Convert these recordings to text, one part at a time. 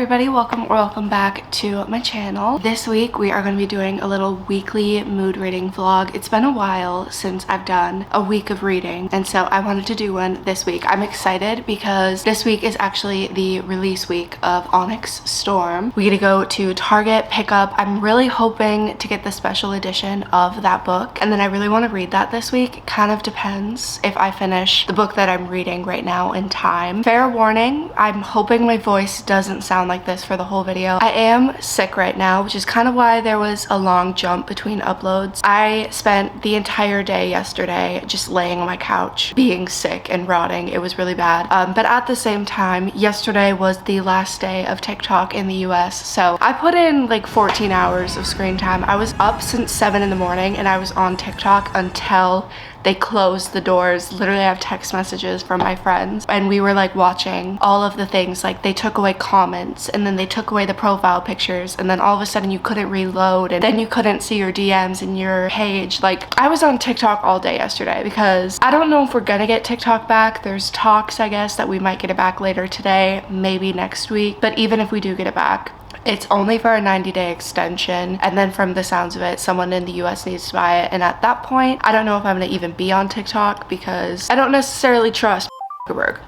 everybody, welcome back to my channel. This week we are going to be doing a little weekly mood reading vlog. It's been a while since I've done a week of reading, and so I wanted to do one this week. I'm excited because this week is actually the release week of Onyx Storm. We get to go to Target, pick up. I'm really hoping to get the special edition of that book, and then I really want to read that this week. It kind of depends if I finish the book that I'm reading right now in time. Fair warning, I'm hoping my voice doesn't sound like this for the whole video. I am sick right now, which is kind of why there was a long jump between uploads. I spent the entire day yesterday just laying on my couch being sick and rotting. It was really bad. But at the same time, yesterday was the last day of TikTok in the US, so I put in like 14 hours of screen time. I was up since 7 in the morning and I was on TikTok until they closed the doors. Literally, I have text messages from my friends and we were like watching all of the things. Like they took away comments and then they took away the profile pictures, and then all of a sudden you couldn't reload, and then you couldn't see your DMs in your page. Like, I was on TikTok all day yesterday because I don't know if we're gonna get TikTok back. There's talks, I guess, that we might get it back later today, maybe next week. But even if we do get it back, it's only for a 90-day extension, and then from the sounds of it, someone in the US needs to buy it, and at that point, I don't know if I'm gonna even be on TikTok because I don't necessarily trust Zuckerberg.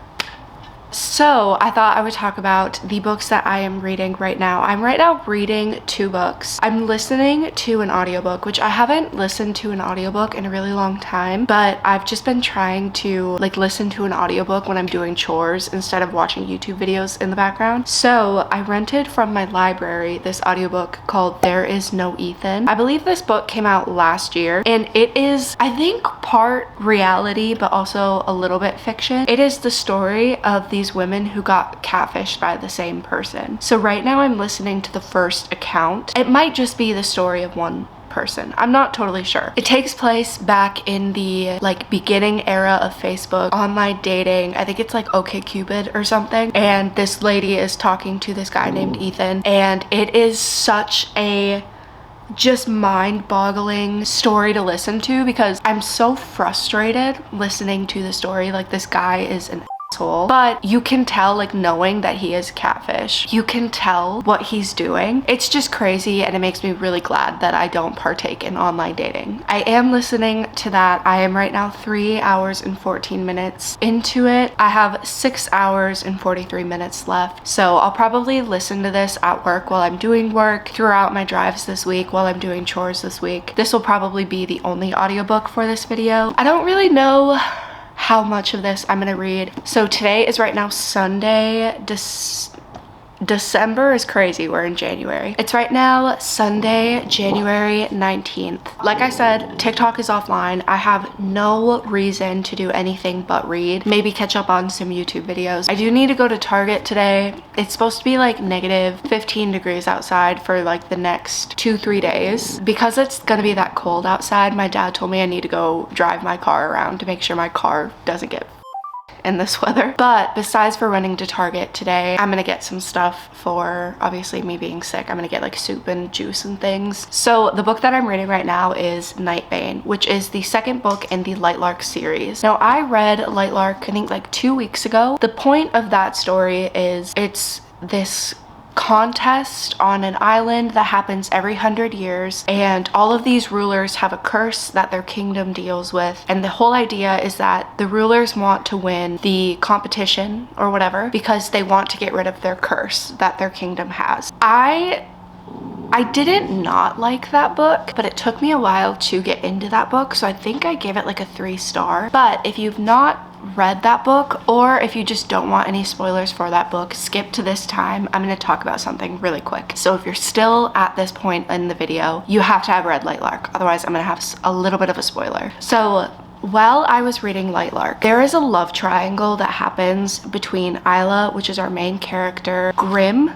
So I thought I would talk about the books that I am reading right now. I'm right now reading 2 books. I'm listening to an audiobook, which I haven't listened to an audiobook in a really long time, but I've just been trying to like listen to an audiobook when I'm doing chores instead of watching YouTube videos in the background. So I rented from my library this audiobook called There Is No Ethan. I believe this book came out last year, and it is, I think, part reality but also a little bit fiction. It is the story of these women who got catfished by the same person. So right now I'm listening to the first account. It might just be the story of one person. I'm not totally sure. It takes place back in the like beginning era of Facebook, online dating. I think it's like OkCupid or something. And this lady is talking to this guy named Ethan, and it is such a just mind-boggling story to listen to because I'm so frustrated listening to the story. Like, this guy is an asshole, but you can tell, like, knowing that he is catfish, you can tell what he's doing. It's just crazy, and it makes me really glad that I don't partake in online dating. I am listening to that. I am right now 3 hours and 14 minutes into it. I have 6 hours and 43 minutes left, so I'll probably listen to this at work while I'm doing work, throughout my drives this week, while I'm doing chores this week. This will probably be the only audiobook for this video. I don't really know how much of this I'm gonna read. So today is right now Sunday, December is crazy, we're in January. It's right now Sunday, January 19th. Like I said, TikTok is offline. I have no reason to do anything but read, maybe catch up on some YouTube videos. I do need to go to Target today. It's supposed to be like negative 15 degrees outside for like the next 2-3 days. Because it's gonna be that cold outside, my dad told me I need to go drive my car around to make sure my car doesn't get in this weather. But besides for running to Target today, I'm gonna get some stuff for obviously me being sick. I'm gonna get like soup and juice and things. So the book that I'm reading right now is Nightbane, which is the second book in the Lightlark series. Now, I read Lightlark I think like 2 weeks ago. The point of that story is it's this contest on an island that happens every 100 years, and all of these rulers have a curse that their kingdom deals with, and the whole idea is that the rulers want to win the competition or whatever because they want to get rid of their curse that their kingdom has. I didn't not like that book, but it took me a while to get into that book, so I think I gave it like a 3-star. But if you've not read that book, or if you just don't want any spoilers for that book, skip to this time. I'm going to talk about something really quick. So if you're still at this point in the video, you have to have read Lightlark, otherwise I'm going to have a little bit of a spoiler. So while I was reading Lightlark, there is a love triangle that happens between Isla, which is our main character, Grimm,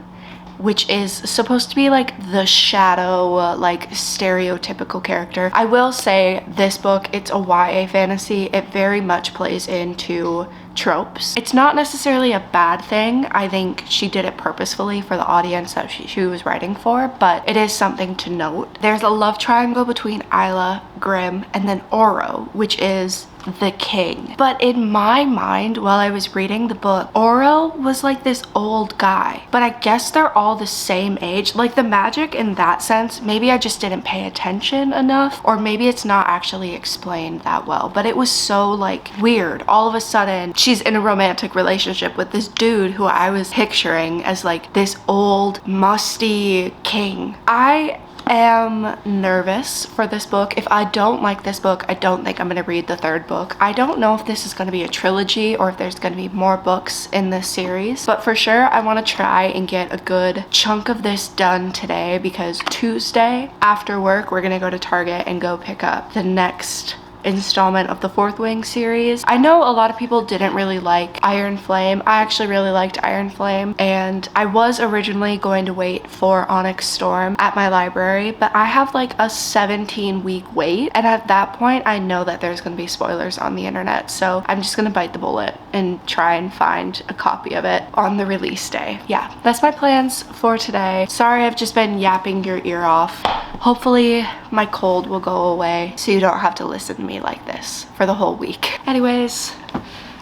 which is supposed to be like the shadow, like stereotypical character. I will say this book, it's a YA fantasy. It very much plays into tropes. It's not necessarily a bad thing. I think she did it purposefully for the audience that she was writing for, but it is something to note. There's a love triangle between Isla, Grimm, and then Oro, which is the king. But in my mind, while I was reading the book, Oro was like this old guy, but I guess they're all the same age. Like the magic in that sense, maybe I just didn't pay attention enough, or maybe it's not actually explained that well, but it was so like weird. All of a sudden she's in a romantic relationship with this dude who I was picturing as like this old musty king. I am nervous for this book. If I don't like this book, I don't think I'm gonna read the third book. I don't know if this is gonna be a trilogy or if there's gonna be more books in this series, but for sure I want to try and get a good chunk of this done today, because Tuesday after work we're gonna go to Target and go pick up the next installment of the Fourth Wing series. I know a lot of people didn't really like Iron Flame. I actually really liked Iron Flame, and I was originally going to wait for Onyx Storm at my library, but I have like a 17-week wait, and at that point I know that there's gonna be spoilers on the internet, so I'm just gonna bite the bullet and try and find a copy of it on the release day. Yeah, that's my plans for today. Sorry I've just been yapping your ear off. Hopefully my cold will go away so you don't have to listen to me like this for the whole week. Anyways,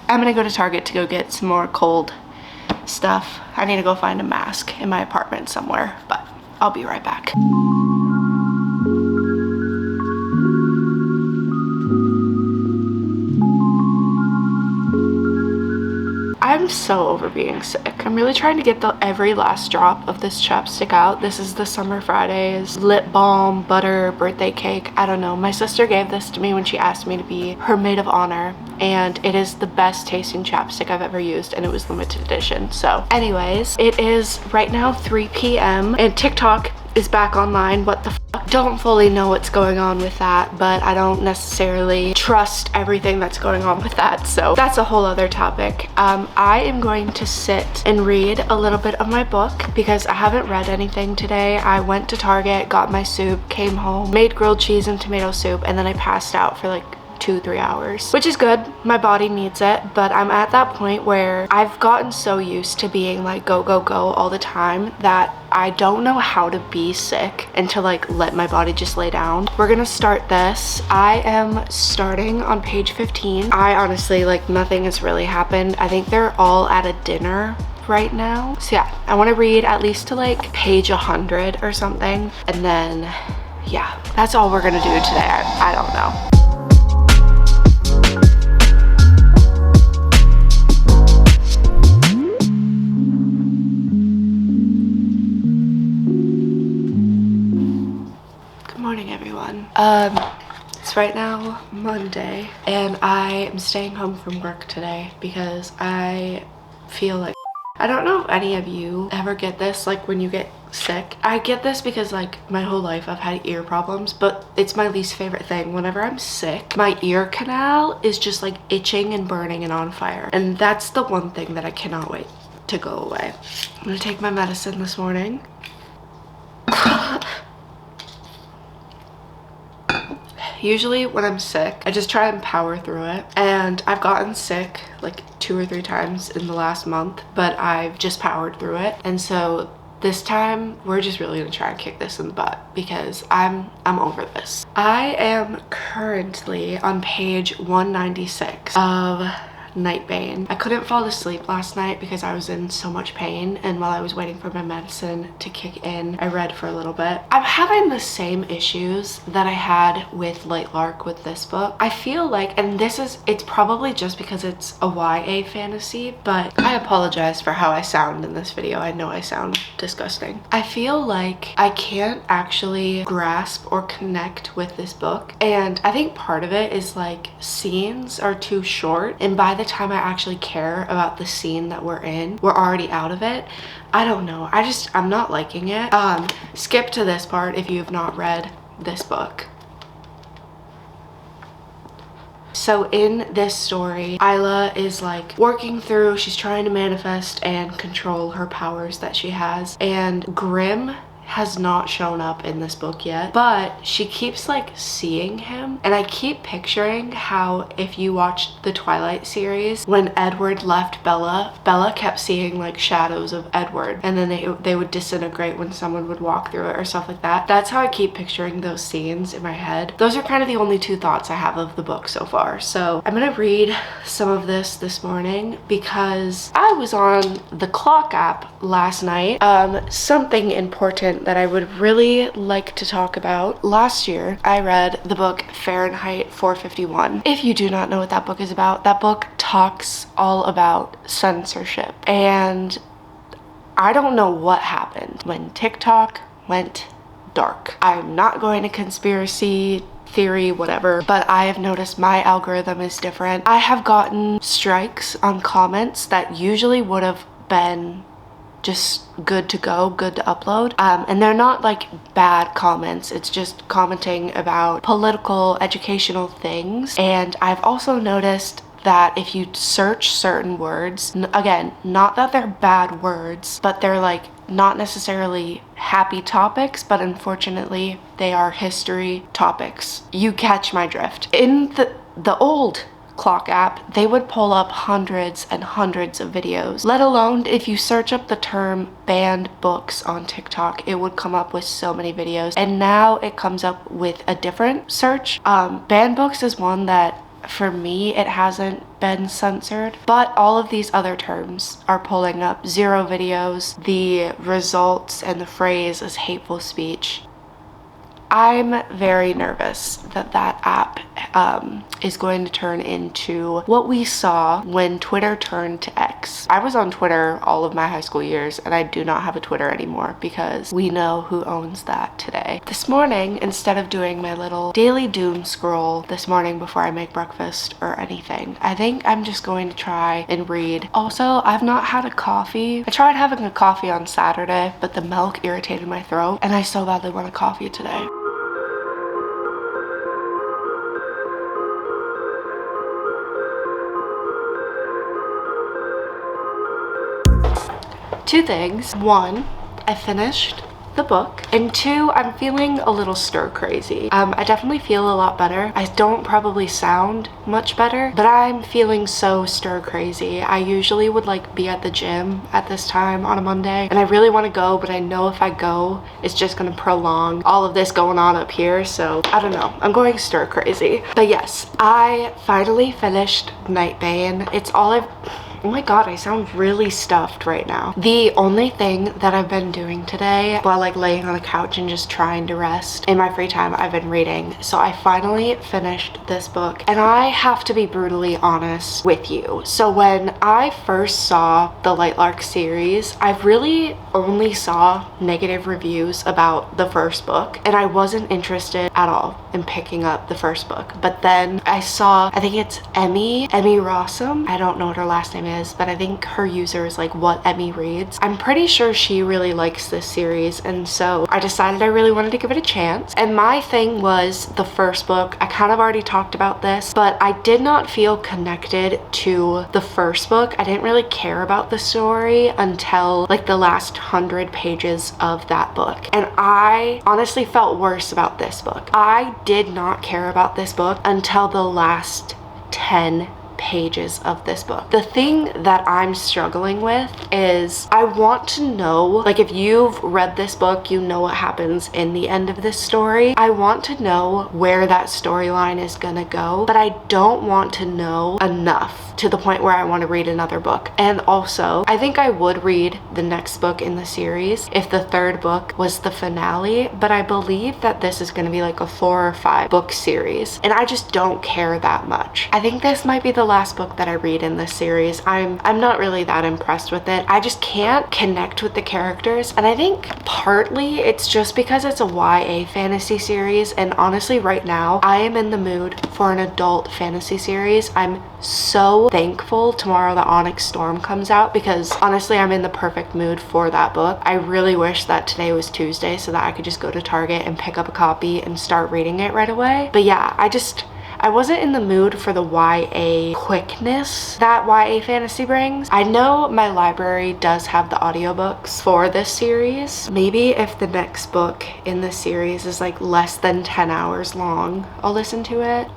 I'm gonna go to Target to go get some more cold stuff. I need to go find a mask in my apartment somewhere, but I'll be right back. I'm so over being sick. I'm really trying to get every last drop of this chapstick out. This is the Summer Fridays lip balm butter birthday cake. I don't know. My sister gave this to me when she asked me to be her maid of honor, and it is the best tasting chapstick I've ever used, and it was limited edition. So anyways, it is right now 3 p.m. and TikTok is back online. What the fuck? Don't fully know what's going on with that, but I don't necessarily trust everything that's going on with that, so that's a whole other topic. I am going to sit and read a little bit of my book because I haven't read anything today. I went to Target, got my soup, came home, made grilled cheese and tomato soup, and then I passed out for like 2-3 hours, which is good. My body needs it, but I'm at that point where I've gotten so used to being like go go go all the time that I don't know how to be sick and to like let my body just lay down. We're gonna start this. I am starting on page 15. I honestly, like, nothing has really happened. I think they're all at a dinner right now, so yeah, I want to read at least to like page 100 or something, and then yeah, that's all we're gonna do today. I don't know. It's right now Monday, and I am staying home from work today because I feel like I don't know if any of you ever get this, like when you get sick. I get this because like my whole life I've had ear problems, but it's my least favorite thing. Whenever I'm sick, my ear canal is just like itching and burning and on fire, and that's the one thing that I cannot wait to go away. I'm gonna take my medicine this morning. Usually when I'm sick, I just try and power through it, and I've gotten sick like 2 or 3 times in the last month, but I've just powered through it. And so this time we're just really gonna try and kick this in the butt because I'm over this. I am currently on page 196 of Nightbane. I couldn't fall asleep last night because I was in so much pain, and while I was waiting for my medicine to kick in, I read for a little bit. I'm having the same issues that I had with Light Lark with this book. I feel like, and it's probably just because it's a YA fantasy, but I apologize for how I sound in this video. I know I sound disgusting. I feel like I can't actually grasp or connect with this book, and I think part of it is like scenes are too short, and by the time I actually care about the scene that we're in, we're already out of it. I don't know. I'm not liking it. Skip to this part if you have not read this book. So in this story, Isla is like working through, she's trying to manifest and control her powers that she has, and Grimm has not shown up in this book yet, but she keeps like seeing him, and I keep picturing how if you watched the Twilight series, when Edward left Bella kept seeing like shadows of Edward, and then they would disintegrate when someone would walk through it or stuff like that. That's how I keep picturing those scenes in my head. Those are kind of the only two thoughts I have of the book so far. So I'm gonna read some of this morning because I was on the clock app last night. Something important that I would really like to talk about. Last year, I read the book Fahrenheit 451. If you do not know what that book is about, that book talks all about censorship. And I don't know what happened when TikTok went dark. I'm not going to conspiracy theory, whatever, but I have noticed my algorithm is different. I have gotten strikes on comments that usually would have been just good to go, good to upload, and they're not like bad comments. It's just commenting about political, educational things. And I've also noticed that if you search certain words, again, not that they're bad words, but they're like not necessarily happy topics, but unfortunately they are history topics. You catch my drift. In the old clock app, they would pull up hundreds and hundreds of videos, let alone if you search up the term banned books on TikTok, it would come up with so many videos. And now it comes up with a different search. Banned books is one that for me, it hasn't been censored, but all of these other terms are pulling up 0 videos. The results and the phrase is hateful speech. I'm very nervous that that app is going to turn into what we saw when Twitter turned to X. I was on Twitter all of my high school years, and I do not have a Twitter anymore because we know who owns that today. This morning, instead of doing my little daily doom scroll this morning before I make breakfast or anything, I think I'm just going to try and read. Also, I've not had a coffee. I tried having a coffee on Saturday, but the milk irritated my throat, and I so badly want a coffee today. Two things. One, I finished the book, and two, I'm feeling a little stir crazy. I definitely feel a lot better. I don't probably sound much better, but I'm feeling so stir crazy. I usually would like be at the gym at this time on a Monday, and I really want to go, but I know if I go, it's just gonna prolong all of this going on up here, so I don't know. I'm going stir crazy. But yes, I finally finished Nightbane. It's all I've... Oh my god, I sound really stuffed right now. The only thing that I've been doing today while like laying on the couch and just trying to rest in my free time, I've been reading. So I finally finished this book, and I have to be brutally honest with you. So when I first saw the Lightlark series, I really only saw negative reviews about the first book, and I wasn't interested at all in picking up the first book. But then I saw, I think it's Emmy Rossum. I don't know what her last name is, but I think her user is like What Emmy Reads. I'm pretty sure she really likes this series, and so I decided I really wanted to give it a chance. And my thing was the first book. I kind of already talked about this, but I did not feel connected to the first book. I didn't really care about the story until like the last 100 pages of that book, and I honestly felt worse about this book. I did not care about this book until the last 10 pages of this book. The thing that I'm struggling with is I want to know, like, if you've read this book, you know what happens in the end of this story. I want to know where that storyline is gonna go, but I don't want to know enough to the point where I want to read another book. And also, I think I would read the next book in the series if the third book was the finale, but I believe that this is going to be like a 4 or 5 book series, and I just don't care that much. I think this might be the last book that I read in this series. I'm not really that impressed with it. I just can't connect with the characters, and I think partly it's just because it's a YA fantasy series, and honestly right now I am in the mood for an adult fantasy series. I'm so thankful tomorrow the Onyx Storm comes out, because honestly I'm in the perfect mood for that book. I really wish that today was Tuesday so that I could just go to Target and pick up a copy and start reading it right away. But yeah, I wasn't in the mood for the YA quickness that YA fantasy brings. I know my library does have the audiobooks for this series. Maybe if the next book in this series is like less than 10 hours long, I'll listen to it.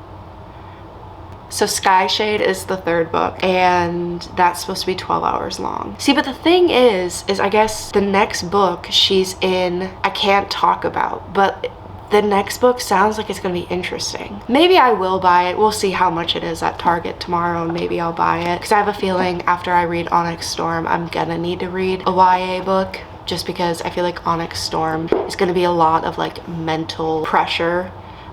So Sky Shade is the third book, and that's supposed to be 12 hours long. See, but the thing is I guess the next book she's in, I can't talk about, but the next book sounds like it's gonna be interesting. Maybe I will buy it. We'll see how much it is at Target tomorrow, and maybe I'll buy it. Because I have a feeling after I read Onyx Storm, I'm gonna need to read a YA book, just because I feel like Onyx Storm is gonna be a lot of like mental pressure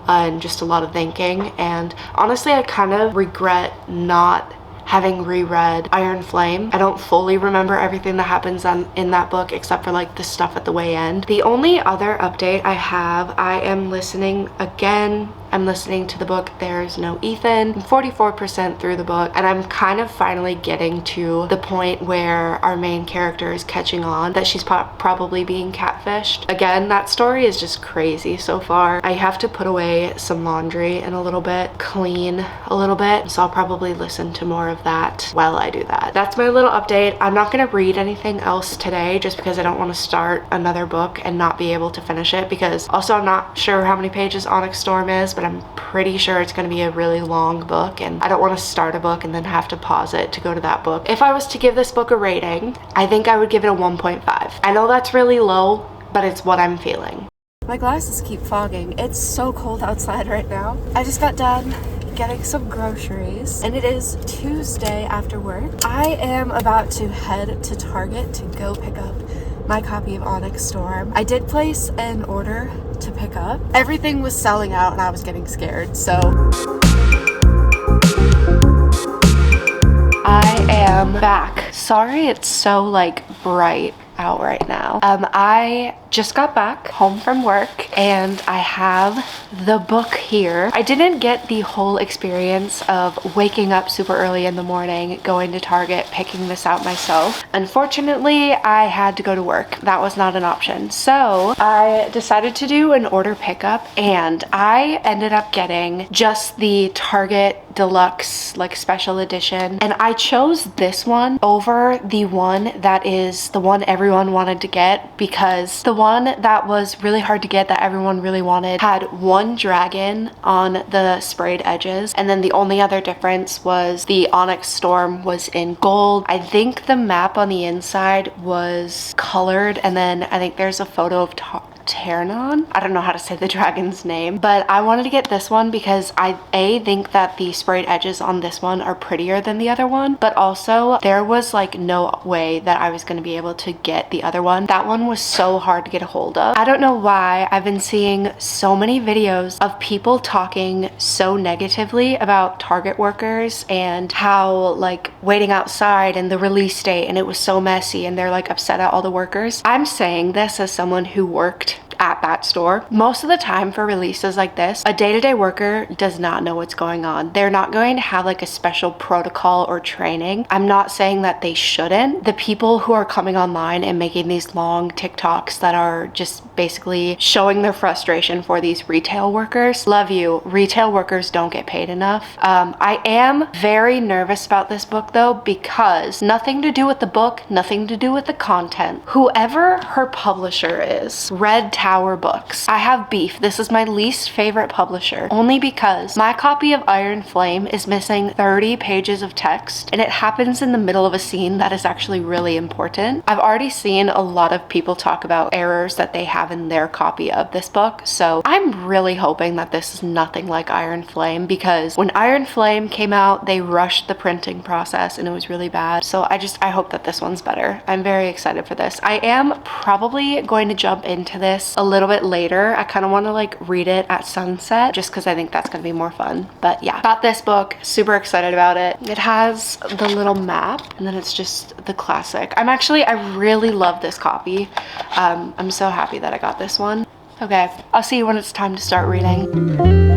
and just a lot of thinking. And honestly, I kind of regret not having reread Iron Flame. I don't fully remember everything that happens in that book except for like the stuff at the way end. The only other update I have, I am listening again. I'm listening to the book There's No Ethan. I'm 44% through the book, and I'm kind of finally getting to the point where our main character is catching on that she's probably being catfished. Again, that story is just crazy so far. I have to put away some laundry in a little bit, clean a little bit, so I'll probably listen to more of that while I do that. That's my little update. I'm not gonna read anything else today just because I don't want to start another book and not be able to finish it, because also I'm not sure how many pages Onyx Storm is, but I'm pretty sure it's going to be a really long book, and I don't want to start a book and then have to pause it to go to that book. If I was to give this book a rating, I think I would give it a 1.5. I know that's really low, but it's what I'm feeling. My glasses keep fogging. It's so cold outside right now. I just got done getting some groceries, and it is Tuesday after work. I am about to head to Target to go pick up my copy of Onyx Storm. I did place an order to pick up. Everything was selling out and I was getting scared, so I am back. Sorry it's so like bright out right now. I just got back home from work and I have the book here. I didn't get the whole experience of waking up super early in the morning, going to Target, picking this out myself. Unfortunately, I had to go to work. That was not an option. So I decided to do an order pickup, and I ended up getting just the Target Deluxe like special edition, and I chose this one over the one that is the one everyone wanted to get, because the one that was really hard to get that everyone really wanted had one dragon on the sprayed edges, and then the only other difference was the Onyx Storm was in gold. I think the map on the inside was colored, and then I think there's a photo of Ternon. I don't know how to say the dragon's name, but I wanted to get this one because I think that the sprayed edges on this one are prettier than the other one, but also there was like no way that I was going to be able to get the other one. That one was so hard to get a hold of. I don't know why I've been seeing so many videos of people talking so negatively about Target workers and how like waiting outside and the release date, and it was so messy, and they're like upset at all the workers. I'm saying this as someone who worked at that store. Most of the time for releases like this, a day-to-day worker does not know what's going on. They're not going to have like a special protocol or training. I'm not saying that they shouldn't. The people who are coming online and making these long TikToks that are just basically showing their frustration for these retail workers, love you. Retail workers don't get paid enough. I am very nervous about this book though, because nothing to do with the book, nothing to do with the content. Whoever her publisher is, Red Tower Books. I have beef. This is my least favorite publisher, only because my copy of Iron Flame is missing 30 pages of text, and it happens in the middle of a scene that is actually really important. I've already seen a lot of people talk about errors that they have in their copy of this book, so I'm really hoping that this is nothing like Iron Flame, because when Iron Flame came out, they rushed the printing process and it was really bad. So I hope that this one's better. I'm very excited for this. I am probably going to jump into this a little bit later. I kind of want to like read it at sunset just because I think that's going to be more fun. But yeah, got this book, super excited about it. It has the little map, and then it's just the classic. I really love this copy. I'm so happy that I got this one. Okay, I'll see you when it's time to start reading.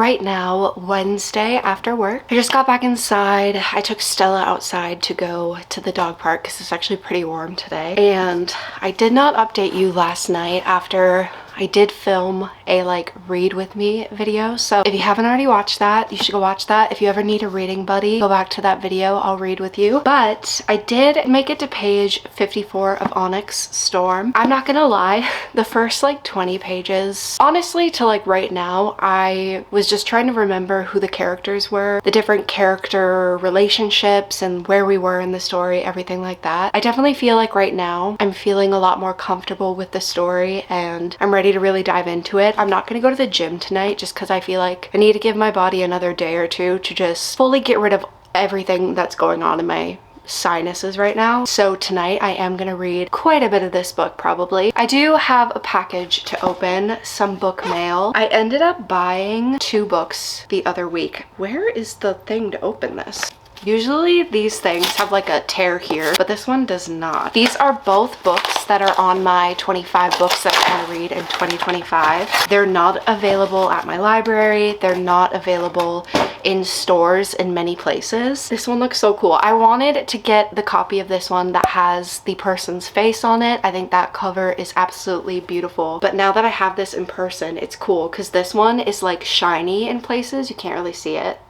right now, Wednesday after work. I just got back inside. I took Stella outside to go to the dog park because it's actually pretty warm today. And I did not update you last night after I did film a like read with me video. So if you haven't already watched that, you should go watch that. If you ever need a reading buddy, go back to that video. I'll read with you. But I did make it to page 54 of Onyx Storm. I'm not gonna lie, the first like 20 pages, honestly, to like right now, I was just trying to remember who the characters were, the different character relationships and where we were in the story, everything like that. I definitely feel like right now I'm feeling a lot more comfortable with the story and I'm ready to really dive into it. I'm not gonna go to the gym tonight just because I feel like I need to give my body another day or two to just fully get rid of everything that's going on in my sinuses right now. So tonight I am gonna read quite a bit of this book probably. I do have a package to open, some book mail. I ended up buying 2 books the other week. Where is the thing to open this? Usually these things have like a tear here, but this one does not. These are both books that are on my 25 books that I want to read in 2025. They're not available at my library. They're not available in stores in many places. This one looks so cool. I wanted to get the copy of this one that has the person's face on it. I think that cover is absolutely beautiful. But now that I have this in person, it's cool because this one is like shiny in places. You can't really see it.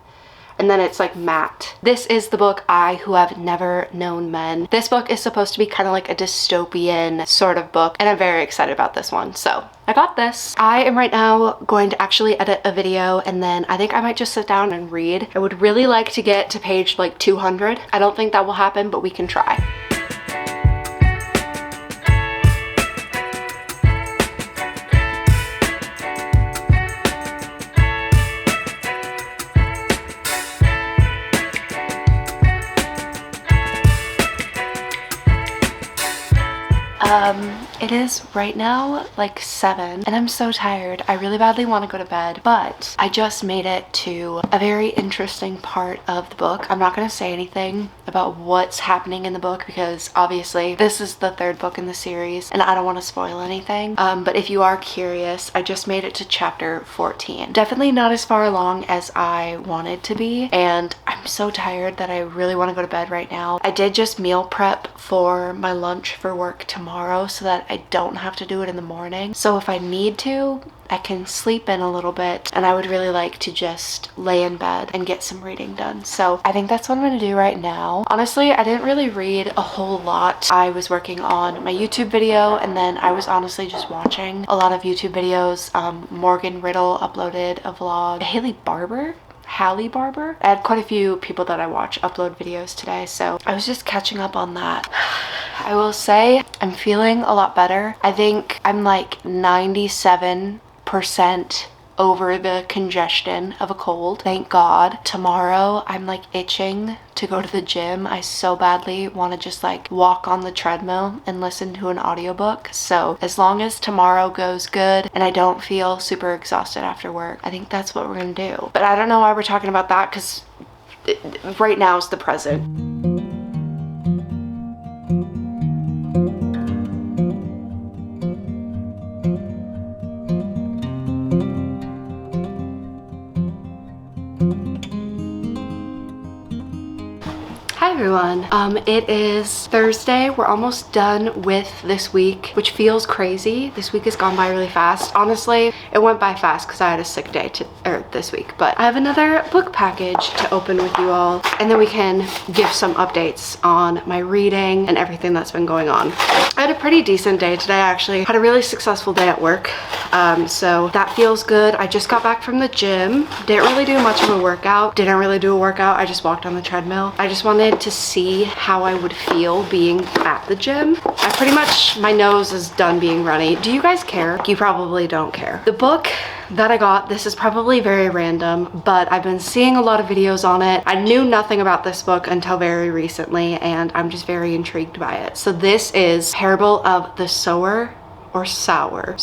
And then it's like matte. This is the book I Who Have Never Known Men. This book is supposed to be kind of like a dystopian sort of book, and I'm very excited about this one. So I got this. I am right now going to actually edit a video, and then I think I might just sit down and read. I would really like to get to page like 200. I don't think that will happen, but we can try. It is right now like 7 and I'm so tired. I really badly want to go to bed, but I just made it to a very interesting part of the book. I'm not going to say anything about what's happening in the book because obviously this is the 3rd book in the series and I don't want to spoil anything. But if you are curious, I just made it to chapter 14. Definitely not as far along as I wanted to be, and I'm so tired that I really want to go to bed right now. I did just meal prep for my lunch for work tomorrow so that I don't have to do it in the morning. So if I need to, I can sleep in a little bit, and I would really like to just lay in bed and get some reading done. So I think that's what I'm gonna do right now. Honestly, I didn't really read a whole lot. I was working on my YouTube video, and then I was honestly just watching a lot of YouTube videos. Morgan Riddle uploaded a vlog. Haley Barber? I had quite a few people that I watch upload videos today, so I was just catching up on that. I will say I'm feeling a lot better. I think I'm like 97% over the congestion of a cold. Thank God. Tomorrow I'm like itching to go to the gym. I so badly want to just like walk on the treadmill and listen to an audiobook. So as long as tomorrow goes good and I don't feel super exhausted after work, I think that's what we're gonna do. But I don't know why we're talking about that because right now is the present. Hi everyone. It is Thursday. We're almost done with this week, which feels crazy. This week has gone by really fast. Honestly, it went by fast because I had a sick day this week, but I have another book package to open with you all, and then we can give some updates on my reading and everything that's been going on. I had a pretty decent day today, actually. Had a really successful day at work, so that feels good. I just got back from the gym. Didn't really do much of a workout. Didn't really do a workout. I just walked on the treadmill. I just wanted to see how I would feel being at the gym. I pretty much, my nose is done being runny. Do you guys care? You probably don't care. The book that I got, this is probably very random, but I've been seeing a lot of videos on it. I knew nothing about this book until very recently, and I'm just very intrigued by it. So this is Parable of the Sower or Sower.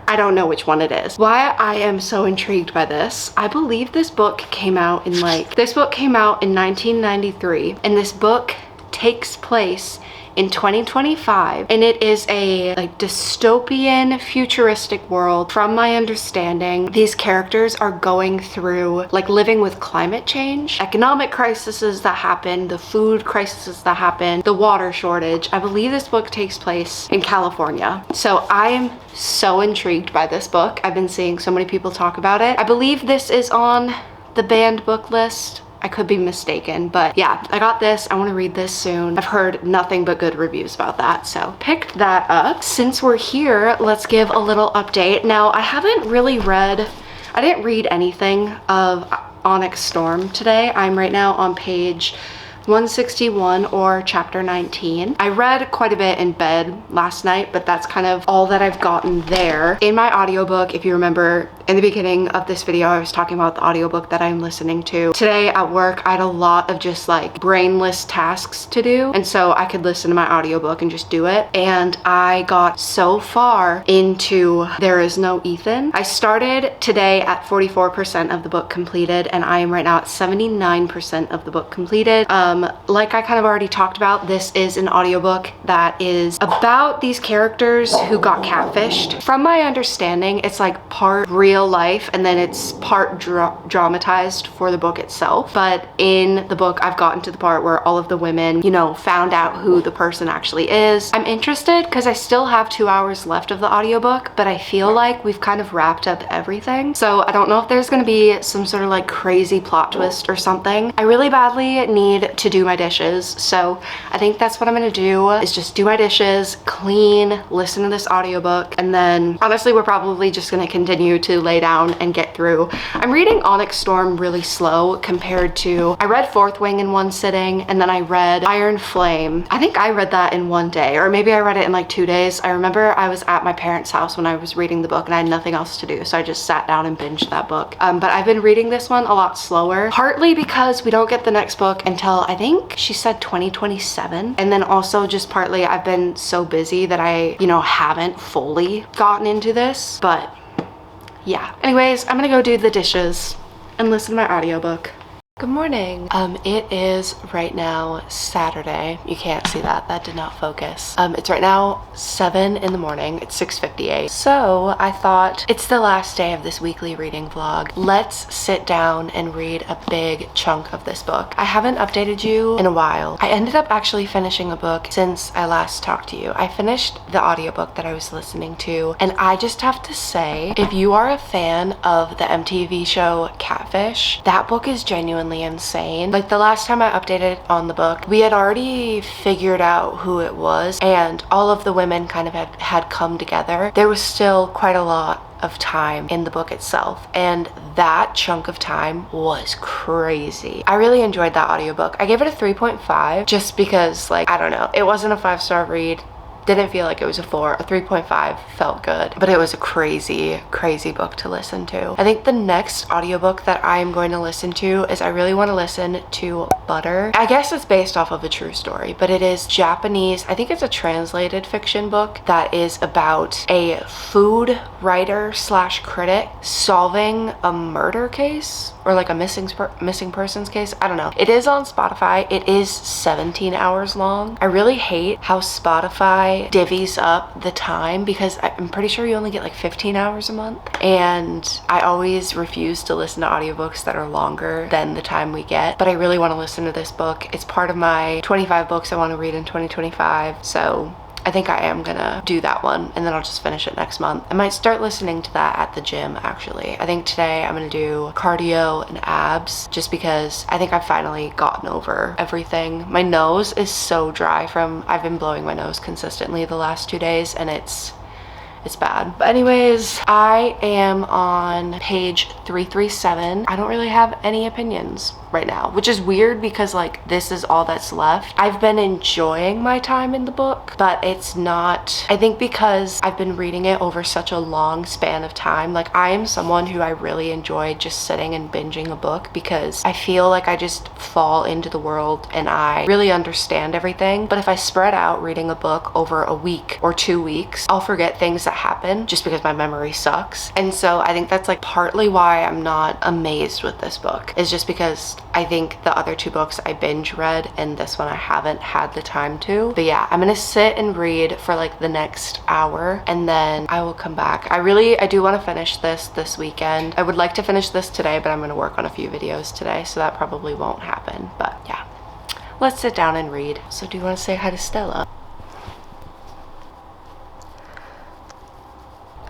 I don't know which one it is. Why I am so intrigued by this, I believe this book came out in 1993, and this book takes place in 2025, and it is a like dystopian futuristic world. From my understanding, these characters are going through like living with climate change, economic crises that happen, the food crises that happen, the water shortage. I believe this book takes place in California. So I am so intrigued by this book. I've been seeing so many people talk about it. I believe this is on the banned book list. I could be mistaken, but yeah, I got this. I want to read this soon. I've heard nothing but good reviews about that, so picked that up. Since we're here, let's give a little update. Now, I didn't read anything of Onyx Storm today. I'm right now on page 161 or chapter 19. I read quite a bit in bed last night, but that's kind of all that I've gotten there. In my audiobook, if you remember in the beginning of this video, I was talking about the audiobook that I'm listening to. Today at work, I had a lot of just like brainless tasks to do, and so I could listen to my audiobook and just do it. And I got so far into There Is No Ethan. I started today at 44% of the book completed, and I am right now at 79% of the book completed. Like I kind of already talked about, this is an audiobook that is about these characters who got catfished. From my understanding, it's like part real life and then it's part dramatized for the book itself. But in the book, I've gotten to the part where all of the women, you know, found out who the person actually is. I'm interested because I still have 2 hours left of the audiobook, but I feel like we've kind of wrapped up everything. So I don't know if there's gonna be some sort of like crazy plot twist or something. I really badly need to do my dishes, so I think that's what I'm gonna do, is just do my dishes, clean, listen to this audiobook, and then honestly we're probably just gonna continue to lay down and get through. I'm reading Onyx Storm really slow compared to, I read Fourth Wing in one sitting, and then I read Iron Flame. I think I read that in one day, or maybe I read it in like 2 days. I remember I was at my parents' house when I was reading the book and I had nothing else to do, so I just sat down and binged that book. But I've been reading this one a lot slower, partly because we don't get the next book until I think she said 2027, and then also just partly I've been so busy that I, you know, haven't fully gotten into this. But yeah, anyways, I'm gonna go do the dishes and listen to my audiobook. Good morning. It is right now Saturday. You can't see that. That did not focus. It's right now 7 in the morning. It's 6:58. So I thought it's the last day of this weekly reading vlog. Let's sit down and read a big chunk of this book. I haven't updated you in a while. I ended up actually finishing a book since I last talked to you. I finished the audiobook that I was listening to, and I just have to say, if you are a fan of the MTV show Catfish, that book is genuinely insane. Like the last time I updated on the book, we had already figured out who it was and all of the women kind of had come together. There was still quite a lot of time in the book itself, and that chunk of time was crazy. I really enjoyed that audiobook. I gave it a 3.5 just because, like, I don't know, it wasn't a 5-star read. Didn't feel like it was a 4. A 3.5 felt good, but it was a crazy book to listen to. I think the next audiobook that I'm going to listen to is, I really want to listen to Butter. I guess it's based off of a true story, but it is Japanese. I think it's a translated fiction book that is about a food writer slash critic solving a murder case, or like a missing persons case. I don't know. It is on Spotify. It is 17 hours long. I really hate how Spotify divvies up the time, because I'm pretty sure you only get like 15 hours a month, and I always refuse to listen to audiobooks that are longer than the time we get. But I really want to listen to this book. It's part of my 25 books I want to read in 2025, so I think I am gonna do that one, and then I'll just finish it next month. I might start listening to that at the gym, actually. I think today I'm gonna do cardio and abs, just because I think I've finally gotten over everything. My nose is so dry from, I've been blowing my nose consistently the last 2 days, and it's bad. But anyways, I am on page 337. I don't really have any opinions right now, which is weird because like this is all that's left. I've been enjoying my time in the book, but it's not, I think because I've been reading it over such a long span of time. Like I am someone who I really enjoy just sitting and binging a book, because I feel like I just fall into the world and I really understand everything. But if I spread out reading a book over a week or 2 weeks, I'll forget things that happen just because my memory sucks. And so I think that's like partly why I'm not amazed with this book, is just because I think the other 2 books I binge read and this one I haven't had the time to. But yeah, I'm gonna sit and read for like the next hour and then I will come back. I do want to finish this weekend. I would like to finish this today, but I'm gonna work on a few videos today, so that probably won't happen. But yeah, let's sit down and read. So do you want to say hi to Stella?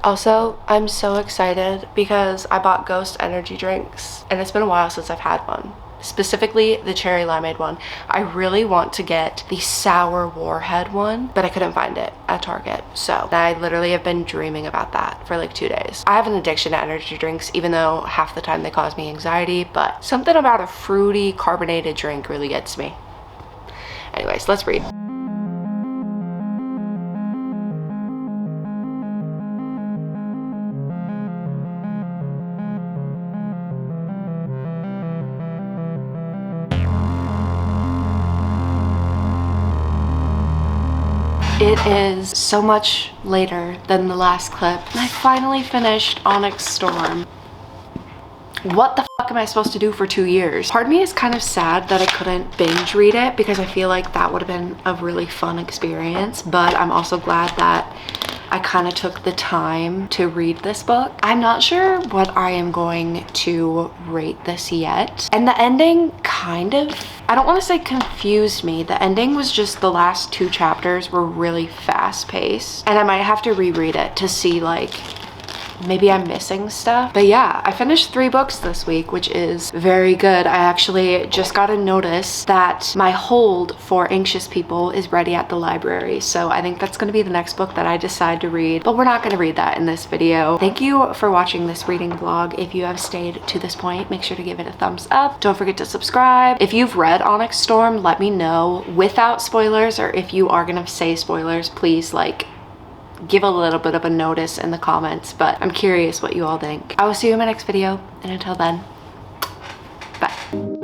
Also, I'm so excited because I bought Ghost energy drinks and it's been a while since I've had one. Specifically the cherry limeade one. I really want to get the sour warhead one, but I couldn't find it at Target. So I literally have been dreaming about that for like 2 days. I have an addiction to energy drinks, even though half the time they cause me anxiety, but something about a fruity carbonated drink really gets me. Anyways, let's read. It is so much later than the last clip, and I finally finished Onyx Storm. What the fuck am I supposed to do for 2 years? Part of me is kind of sad that I couldn't binge read it because I feel like that would have been a really fun experience, but I'm also glad that I kind of took the time to read this book. I'm not sure what I am going to rate this yet. And the ending kind of, I don't want to say confused me. The ending was just the last 2 chapters were really fast paced. And I might have to reread it to see like, maybe I'm missing stuff. But yeah, I finished 3 books this week, which is very good. I actually just got a notice that my hold for Anxious People is ready at the library. So I think that's gonna be the next book that I decide to read, but we're not gonna read that in this video. Thank you for watching this reading vlog. If you have stayed to this point, make sure to give it a thumbs up. Don't forget to subscribe. If you've read Onyx Storm, let me know without spoilers, or if you are gonna say spoilers, please like give a little bit of a notice in the comments, but I'm curious what you all think. I will see you in my next video, and until then, bye.